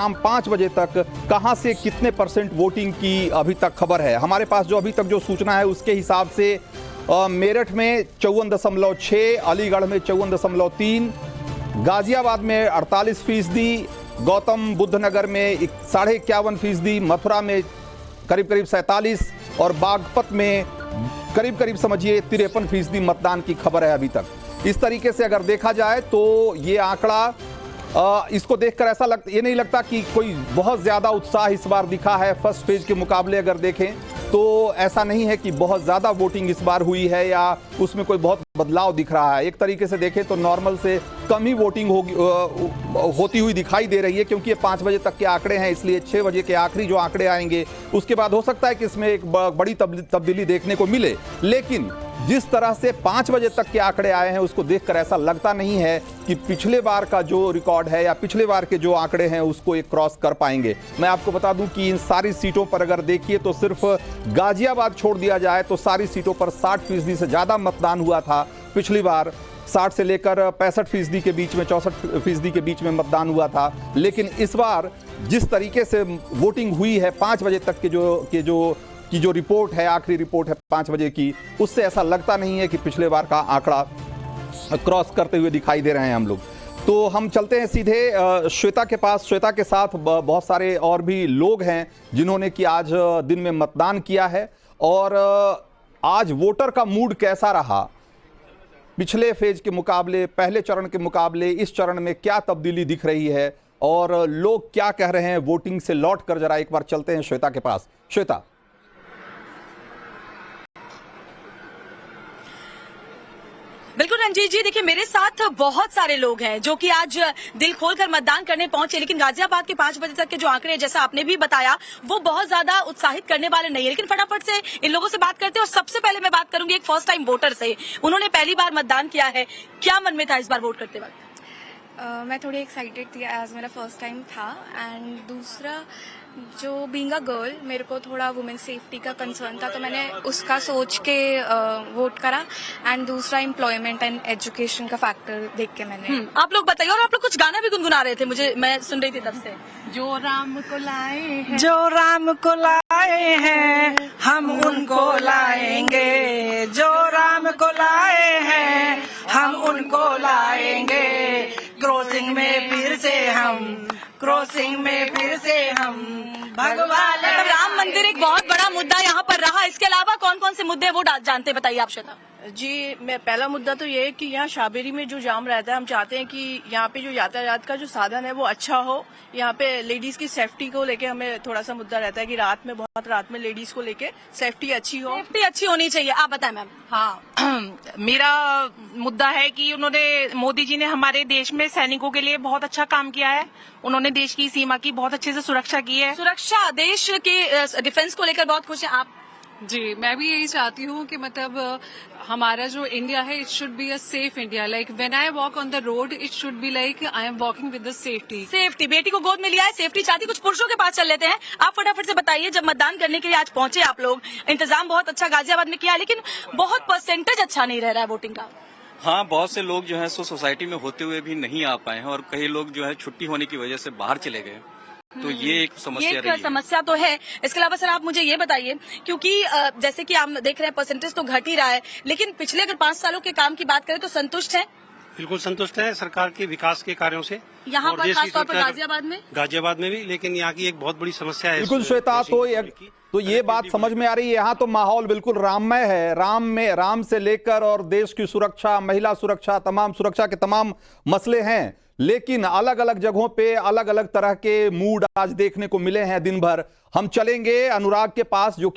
शाम 5 बजे तक कहां से कितने % वोटिंग की अभी तक खबर है। हमारे पास जो अभी तक जो सूचना है उसके हिसाब से मेरठ में 54.6, अलीगढ़ में 54.3, गाजियाबाद में 48%, गौतम बुद्ध नगर में 51.5%, मथुरा में करीब 47 और बागपत में करीब समझिए 53% मतदान की खबर है अभी तक। इस तरीके से अगर देखा जाए तो ये आंकड़ा इसको देखकर ऐसा ये नहीं लगता कि कोई बहुत ज्यादा उत्साह इस बार दिखा है। फर्स्ट फेज के मुकाबले अगर देखें तो ऐसा नहीं है कि बहुत ज्यादा वोटिंग इस बार हुई है या उसमें कोई बहुत बदलाव दिख रहा है। एक तरीके से देखें तो नॉर्मल से कम ही वोटिंग होती हुई दिखाई दे रही है, क्योंकि ये 5 बजे तक के आंकड़े हैं, इसलिए 6 बजे के आखिरी जो आंकड़े आएंगे उसके बाद हो सकता है कि इसमें एक बड़ी तब्दीली देखने को मिले। लेकिन जिस तरह से 5 बजे तक के आंकड़े आए हैं उसको देखकर ऐसा लगता नहीं है कि पिछले बार का जो रिकॉर्ड है या पिछले बार के जो आंकड़े हैं उसको एक क्रॉस कर पाएंगे। मैं आपको बता दूं कि इन सारी सीटों पर अगर देखिए तो सिर्फ गाजियाबाद छोड़ दिया जाए तो सारी सीटों पर 60% से ज्यादा मतदान हुआ था। पिछली बार 60 से लेकर 65% के बीच में, 64% के बीच में मतदान हुआ था। लेकिन इस बार जिस तरीके से वोटिंग हुई है 5 बजे तक की जो रिपोर्ट है, आखिरी रिपोर्ट है 5 बजे की, उससे ऐसा लगता नहीं है कि पिछले बार का आंकड़ा क्रॉस करते हुए दिखाई दे रहे हैं हम लोग। तो हम चलते हैं सीधे श्वेता के पास। श्वेता के साथ बहुत सारे और भी लोग हैं जिन्होंने कि आज दिन में मतदान किया है, और आज वोटर का मूड कैसा रहा, पिछले फेज के मुकाबले, पहले चरण के मुकाबले इस चरण में क्या तब्दीली दिख रही है और लोग क्या कह रहे हैं वोटिंग से लौट कर। जरा एक बार चलते हैं श्वेता के पास। श्वेता। बिल्कुल रंजीत जी, देखिए मेरे साथ बहुत सारे लोग हैं जो कि आज दिल खोलकर मतदान करने पहुंचे, लेकिन गाजियाबाद के 5 बजे तक के जो आंकड़े जैसा आपने भी बताया वो बहुत ज्यादा उत्साहित करने वाले नहीं है। लेकिन फटाफट से इन लोगों से बात करते हैं, और सबसे पहले मैं बात करूंगी एक फर्स्ट टाइम वोटर से। उन्होंने पहली बार मतदान किया है, क्या मन में था इस बार वोट करते वक्त? मैं थोड़ी एक्साइटेड थी, एज मेरा फर्स्ट टाइम था। एंड दूसरा, जो बीइंग अ गर्ल, मेरे को थोड़ा वुमेन सेफ्टी का कंसर्न था, तो मैंने उसका सोच के वोट करा। एंड दूसरा, एम्प्लॉयमेंट एंड एजुकेशन का फैक्टर देख के मैंने। आप लोग बताइए, और आप लोग कुछ गाना भी गुनगुना रहे थे, मैं सुन रही थी तब से। जो राम को लाए हैं, जो राम को लाए हैं हम उनको लाएंगे, जो राम को लाए हैं हम उनको लाएंगे, क्रॉसिंग में फिर से हम भगवान। मतलब राम मंदिर एक बहुत बड़ा मुद्दा यहाँ पर रहा। इसके अलावा कौन कौन से मुद्दे वो जानते, बताइए आप श्वेता। जी, मैं पहला मुद्दा तो ये है कि यहाँ शाबेरी में जो जाम रहता है, हम चाहते हैं कि यहाँ पे जो यातायात का जो साधन है वो अच्छा हो। यहाँ पे लेडीज की सेफ्टी को लेके हमें थोड़ा सा मुद्दा रहता है कि रात में लेडीज को लेके सेफ्टी अच्छी हो। सेफ्टी अच्छी होनी चाहिए। आप बताएं मैम। हाँ, मेरा मुद्दा है कि मोदी जी ने हमारे देश में सैनिकों के लिए बहुत अच्छा काम किया है। उन्होंने देश की सीमा की बहुत अच्छे से सुरक्षा की है। सुरक्षा, देश के डिफेंस को लेकर बहुत खुश है आप? जी, मैं भी यही चाहती हूँ कि मतलब हमारा जो इंडिया है, it should be a safe India. Like when I walk on the road, it should be like I am walking with the safety. बेटी को गोद में लिया है, सेफ्टी चाहती। कुछ पुरुषों के पास चल लेते हैं। आप फटाफट से बताइए, जब मतदान करने के लिए आज पहुंचे आप लोग, इंतजाम बहुत अच्छा गाजियाबाद में किया, लेकिन बहुत परसेंटेज अच्छा नहीं रह रहा है वोटिंग का। हाँ, बहुत से लोग जो है सो सोसाइटी में होते हुए भी नहीं आ पाए हैं, और कई लोग जो है छुट्टी होने की वजह से बाहर चले गए। तो ये एक समस्या रही है। समस्या तो है। इसके अलावा सर आप मुझे ये बताइए, क्योंकि जैसे कि आप देख रहे हैं परसेंटेज तो घट ही रहा है, लेकिन पिछले अगर 5 सालों के काम की बात करें तो संतुष्ट हैं? बिल्कुल संतुष्ट है सरकार के विकास के कार्यों से। यहाँ पर खासतौर पर गाजियाबाद में भी, लेकिन यहाँ की एक बहुत बड़ी समस्या है। बिल्कुल श्वेता, तो ये बात समझ में आ रही है। यहाँ तो माहौल बिल्कुल राममय है। राम से लेकर और देश की सुरक्षा, महिला सुरक्षा, तमाम सुरक्षा के तमाम मसले हैं, लेकिन अलग अलग जगहों पे अलग अलग तरह के मूड आज देखने को मिले हैं दिन भर। हम चलेंगे अनुराग के पास, जो